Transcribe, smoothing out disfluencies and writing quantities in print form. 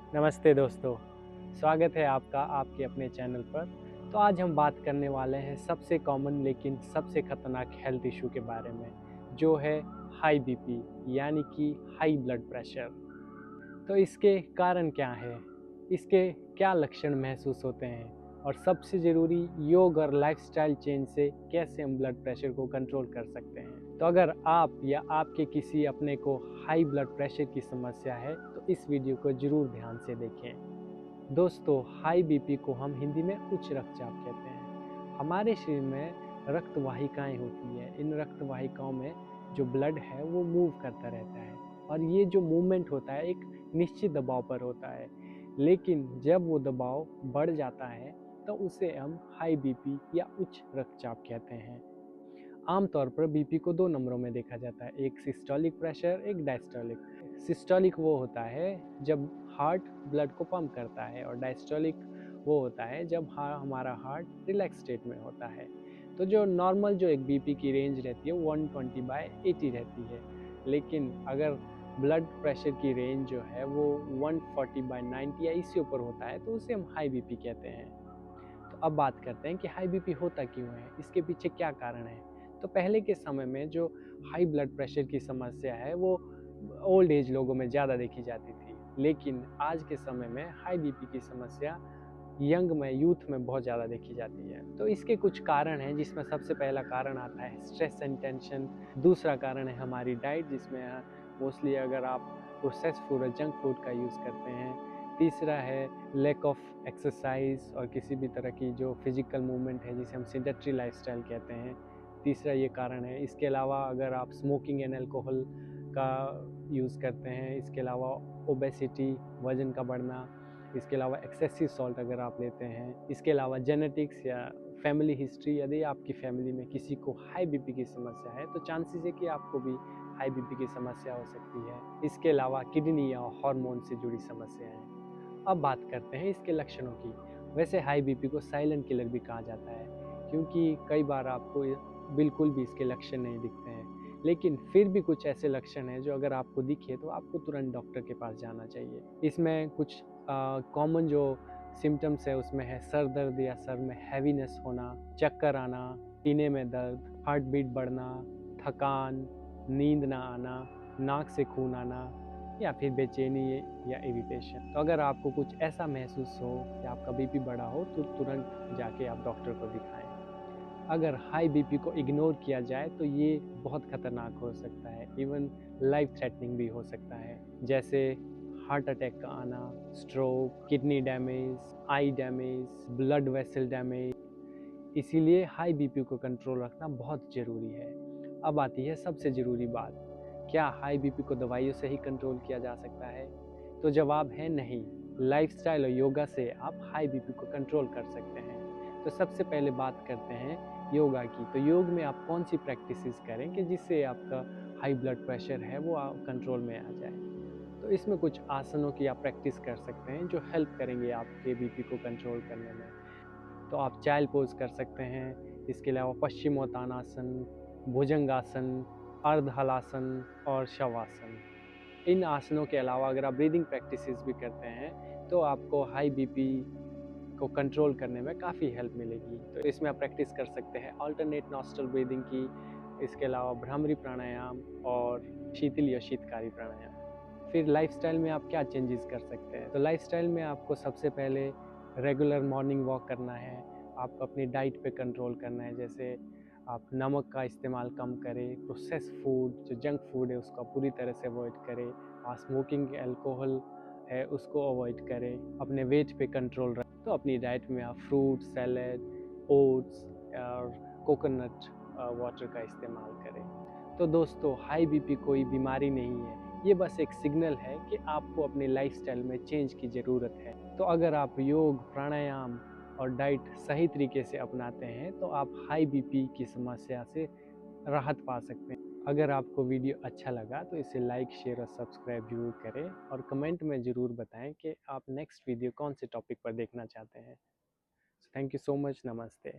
नमस्ते दोस्तों, स्वागत है आपका आपके अपने चैनल पर। तो आज हम बात करने वाले हैं सबसे कॉमन लेकिन सबसे खतरनाक हेल्थ इशू के बारे में, जो है हाई बीपी यानी कि हाई ब्लड प्रेशर। तो इसके कारण क्या हैं? इसके क्या लक्षण महसूस होते हैं? और सबसे ज़रूरी योग और लाइफ़स्टाइल चेंज से कैसे हम ब्लड प्रेशर को कंट्रोल कर सकते हैं? तो अगर आप या आपके किसी अपने को हाई ब्लड प्रेशर की समस्या है, तो इस वीडियो को ज़रूर ध्यान से देखें। दोस्तों, हाई बीपी को हम हिंदी में उच्च रक्तचाप कहते हैं। हमारे शरीर में रक्त वाहिकाएँ होती हैं। इन रक्त वाहिकाओं में जो ब्लड है वो मूव करता रहता है और ये जो मूवमेंट होता है एक निश्चित दबाव पर होता है। लेकिन जब वो दबाव बढ़ जाता है तो उसे हम हाई बीपी या उच्च रक्तचाप कहते हैं। आमतौर पर बीपी को 2 नंबरों में देखा जाता है, एक सिस्टोलिक प्रेशर, एक डायस्टोलिक। सिस्टोलिक वो होता है जब हार्ट ब्लड को पंप करता है और डायस्टोलिक वो होता है जब हमारा हार्ट रिलैक्स स्टेट में होता है। तो जो नॉर्मल जो एक बीपी की रेंज रहती है 120/80 रहती है, लेकिन अगर ब्लड प्रेशर की रेंज जो है वो 140/90 या इससे ऊपर होता है तो उसे हम हाई बीपी कहते हैं। तो अब बात करते हैं कि हाई बीपी होता क्यों है, इसके पीछे क्या कारण है। तो पहले के समय में जो हाई ब्लड प्रेशर की समस्या है वो ओल्ड एज लोगों में ज़्यादा देखी जाती थी, लेकिन आज के समय में हाई बीपी की समस्या यंग में, यूथ में बहुत ज़्यादा देखी जाती है। तो इसके कुछ कारण हैं, जिसमें सबसे पहला कारण आता है स्ट्रेस एंड टेंशन। दूसरा कारण है हमारी डाइट, जिसमें मोस्टली अगर आप प्रोसेस्ड फूड और जंक फूड का यूज़ करते हैं। तीसरा है लैक ऑफ एक्सरसाइज और किसी भी तरह की जो फिजिकल मूवमेंट है, जिसे हम सेडेंटरी लाइफस्टाइल कहते हैं। तीसरा ये कारण है। इसके अलावा अगर आप स्मोकिंग एंड अल्कोहल का यूज़ करते हैं, इसके अलावा ओबेसिटी, वज़न का बढ़ना, इसके अलावा एक्सेसिव सॉल्ट अगर आप लेते हैं, इसके अलावा जेनेटिक्स या फैमिली हिस्ट्री, यदि आपकी फैमिली में किसी को हाई बीपी की समस्या है तो चांसेस है कि आपको भी हाई बीपी की समस्या हो सकती है। इसके अलावा किडनी या हार्मोन से जुड़ी समस्याएं। अब बात करते हैं इसके लक्षणों की। वैसे हाई बीपी को साइलेंट किलर भी कहा जाता है, क्योंकि कई बार आपको बिल्कुल भी इसके लक्षण नहीं दिखते हैं, लेकिन फिर भी कुछ ऐसे लक्षण हैं जो अगर आपको दिखे तो आपको तुरंत डॉक्टर के पास जाना चाहिए। इसमें कुछ कॉमन जो सिम्टम्स है उसमें है सर दर्द या सर में हैवीनेस होना, चक्कर आना, सीने में दर्द, हार्ट बीट बढ़ना, थकान, नींद ना आना, नाक से खून आना या फिर बेचैनी या इरिटेशन। तो अगर आपको कुछ ऐसा महसूस हो या आपका बीपी बढ़ा हो तो तुरंत जाके आप डॉक्टर को दिखाएं। अगर हाई बीपी को इग्नोर किया जाए तो ये बहुत खतरनाक हो सकता है, इवन लाइफ थ्रेटनिंग भी हो सकता है, जैसे हार्ट अटैक का आना, स्ट्रोक, किडनी डैमेज, आई डैमेज, ब्लड वेसल डैमेज। इसीलिए हाई बीपी को कंट्रोल रखना बहुत ज़रूरी है। अब आती है सबसे ज़रूरी बात, क्या हाई बीपी को दवाइयों से ही कंट्रोल किया जा सकता है? तो जवाब है नहीं। लाइफस्टाइल और योगा से आप हाई बीपी को कंट्रोल कर सकते हैं। तो सबसे पहले बात करते हैं योगा की। तो योग में आप कौन सी प्रैक्टिसेस करें कि जिससे आपका हाई ब्लड प्रेशर है वो कंट्रोल में आ जाए। तो इसमें कुछ आसनों की आप प्रैक्टिस कर सकते हैं जो हेल्प करेंगे आपके बीपी को कंट्रोल करने में। तो आप चाइल्ड पोज कर सकते हैं। इसके अलावा पश्चिमोत्तानासन, भुजंगासन, अर्ध हलासन और शवासन। इन आसनों के अलावा अगर आप ब्रीदिंग प्रैक्टिसेस भी करते हैं तो आपको हाई बीपी को कंट्रोल करने में काफ़ी हेल्प मिलेगी। तो इसमें आप प्रैक्टिस कर सकते हैं अल्टरनेट नॉस्ट्रल ब्रीदिंग की, इसके अलावा भ्रामरी प्राणायाम और शीतल या शीतकारी प्राणायाम। फिर लाइफस्टाइल में आप क्या चेंजेस कर सकते हैं? तो लाइफस्टाइल में आपको सबसे पहले रेगुलर मॉर्निंग वॉक करना है। आपको अपनी डाइट पे कंट्रोल करना है, जैसे आप नमक का इस्तेमाल कम करें, प्रोसेस्ड फूड जो जंक फूड है उसको पूरी तरह से अवॉइड करें, स्मोकिंग अल्कोहल है उसको अवॉइड करें, अपने वेट पे कंट्रोल रखें। तो अपनी डाइट में आप फ्रूट सैलड, ओट्स और कोकोनट वाटर का इस्तेमाल करें। तो दोस्तों, हाई बीपी कोई बीमारी नहीं है, ये बस एक सिग्नल है कि आपको अपने लाइफस्टाइल में चेंज की ज़रूरत है। तो अगर आप योग, प्राणायाम और डाइट सही तरीके से अपनाते हैं तो आप हाई बीपी की समस्या से राहत पा सकते हैं। अगर आपको वीडियो अच्छा लगा तो इसे लाइक, शेयर और सब्सक्राइब जरूर करें और कमेंट में ज़रूर बताएं कि आप नेक्स्ट वीडियो कौन से टॉपिक पर देखना चाहते हैं। Thank you so much. नमस्ते।